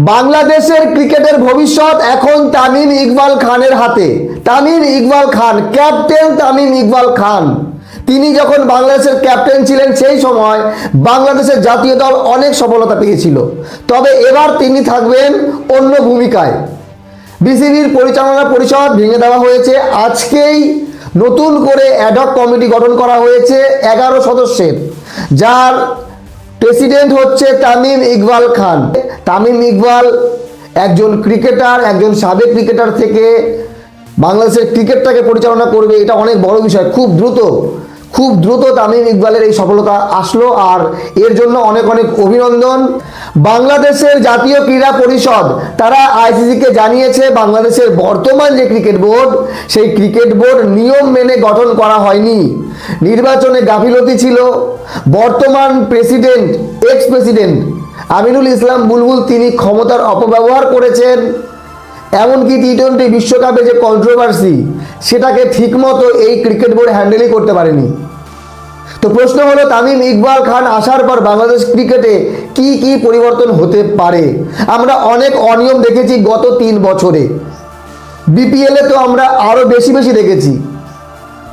বাংলাদেশের ক্রিকেটের ভবিষ্যৎ এখন তামিম ইকবাল খানের হাতে। তামিম ইকবাল খান, ক্যাপ্টেন তামিম ইকবাল খান, তিনি যখন বাংলাদেশের ক্যাপ্টেন ছিলেন সেই সময় বাংলাদেশের জাতীয় দল অনেক সফলতা পেয়েছিল। তবে এবার তিনি থাকবেন অন্য ভূমিকায়। বিসিবির পরিচালনা পরিষদ ভেঙে দেওয়া হয়েছে। আজকেই নতুন করে অ্যাডহক কমিটি গঠন করা হয়েছে 11 সদস্যের, যার প্রেসিডেন্ট হচ্ছে তামিম ইকবাল খান। তামিম ইকবাল একজন ক্রিকেটার, একজন সাবেক ক্রিকেটার থেকে বাংলাদেশের ক্রিকেটটাকে পরিচালনা করবে, এটা অনেক বড় বিষয়। খুব দ্রুত তামিম ইকবালের এই সফলতা আসলো, আর এর জন্য অনেক অনেক অভিনন্দন। বাংলাদেশের জাতীয় ক্রীড়া পরিষদ তারা আইসিসিকে জানিয়েছে বাংলাদেশের বর্তমান যে ক্রিকেট বোর্ড, সেই ক্রিকেট বোর্ড নিয়ম মেনে গঠন করা হয়নি, নির্বাচনে গাফিলতি ছিল। বর্তমান president, x president Aminul Islam বুলবুল, তিনি ক্ষমতার অপব্যবহার করেছেন। এমনকি টি-20 বিশ্বকাপে যে কন্ট্রোভার্সি, সেটাকে ঠিকমতো এই ক্রিকেট বোর্ড হ্যান্ডেলই করতে পারেনি। তো প্রশ্ন হলো, তামিম ইকবাল খান আসার পর বাংলাদেশ ক্রিকেটে কি কি পরিবর্তন হতে পারে? আমরা অনেক অনিয়ম দেখেছি গত 3 বছরে। বিপিএলে তো আমরা আরও বেশি দেখেছি।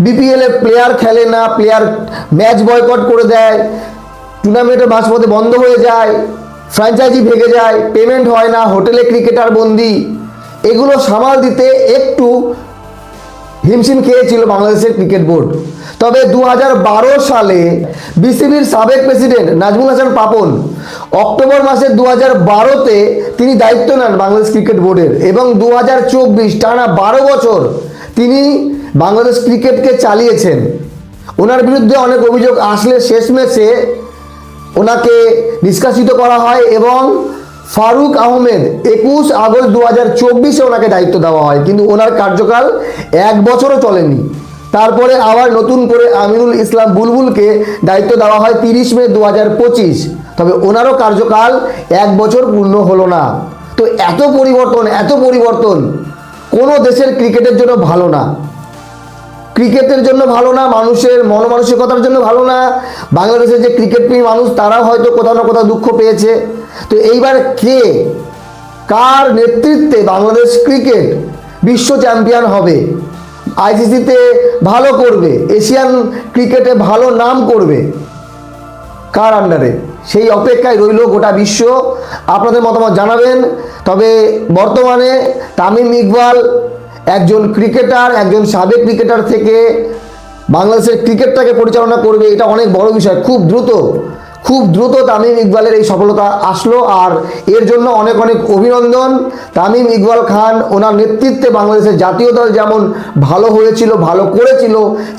বিপিএলে প্লেয়ার খেলে না, প্লেয়ার ম্যাচ বয়কট করে দেয়, টুর্নামেন্টের মাঝপথে বন্ধ হয়ে যায়, ফ্র্যাঞ্চাইজি ভেঙে যায়, পেমেন্ট হয় না, হোটেলে ক্রিকেটার বন্দি। এগুলো সামাল দিতে একটু হিমশিম খেয়েছিল বাংলাদেশের ক্রিকেট বোর্ড। তবে 2012 সালে বিসিবির সাবেক প্রেসিডেন্ট নাজমুল হাসান পাপন অক্টোবর মাসের 2012-তে তিনি দায়িত্ব নেন বাংলাদেশ ক্রিকেট বোর্ডের, এবং 2024 টানা 12 বছর তিনি বাংলাদেশ ক্রিকেটকে চালিয়েছেন। ওনার বিরুদ্ধে অনেক অভিযোগ আসলে শেষমেশে ওনাকে নিষ্কাশিত করা হয় এবং ফারুক আহমেদ 21 আগস্ট 2024-এ ওনাকে দায়িত্ব দেওয়া হয়, কিন্তু ওনার কার্যকাল 1 বছরও চলেনি। তারপরে আবার নতুন করে আমিনুল ইসলাম বুলবুলকে দায়িত্ব দেওয়া হয় 30 মে 2025। তবে ওনারও কার্যকাল 1 বছর পূর্ণ হলো না। তো এত পরিবর্তন কোনো দেশের ক্রিকেটের জন্য ভালো না, ক্রিকেটের জন্য ভালো না, মানুষের মনমানসিকতার জন্য ভালো না। বাংলাদেশের যে ক্রিকেট প্রেমী মানুষ, তারাও হয়তো কোথাও না কোথাও দুঃখ পেয়েছে। তো এইবার কার নেতৃত্বে বাংলাদেশ ক্রিকেট বিশ্ব চ্যাম্পিয়ন হবে, আইসিসিতে ভালো করবে, এশিয়ান ক্রিকেটে ভালো নাম করবে, কার আন্ডারে, সেই অপেক্ষায় রইল গোটা বিশ্ব। আপনাদের মতামত জানাবেন। তবে বর্তমানে তামিম ইকবাল একজন ক্রিকেটার, একজন সাবেক ক্রিকেটার থেকে বাংলাদেশের ক্রিকেটটাকে পরিচালনা করবে, এটা অনেক বড় বিষয়। খুব দ্রুত তামিম ইকবালের এই সফলতা আসলো, আর এর জন্য অনেক অনেক অভিনন্দন। তামিম ইকবাল খান, ওনার নেতৃত্বে বাংলাদেশের জাতীয় দল যেমন ভালো হয়েছিল, ভালো করেছিল,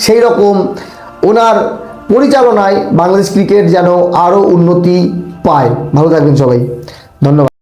সেই রকম ওনার পরিচালনায় বাংলাদেশ ক্রিকেট যেন আরও উন্নতি পায়। ভালো থাকবেন সবাই, ধন্যবাদ।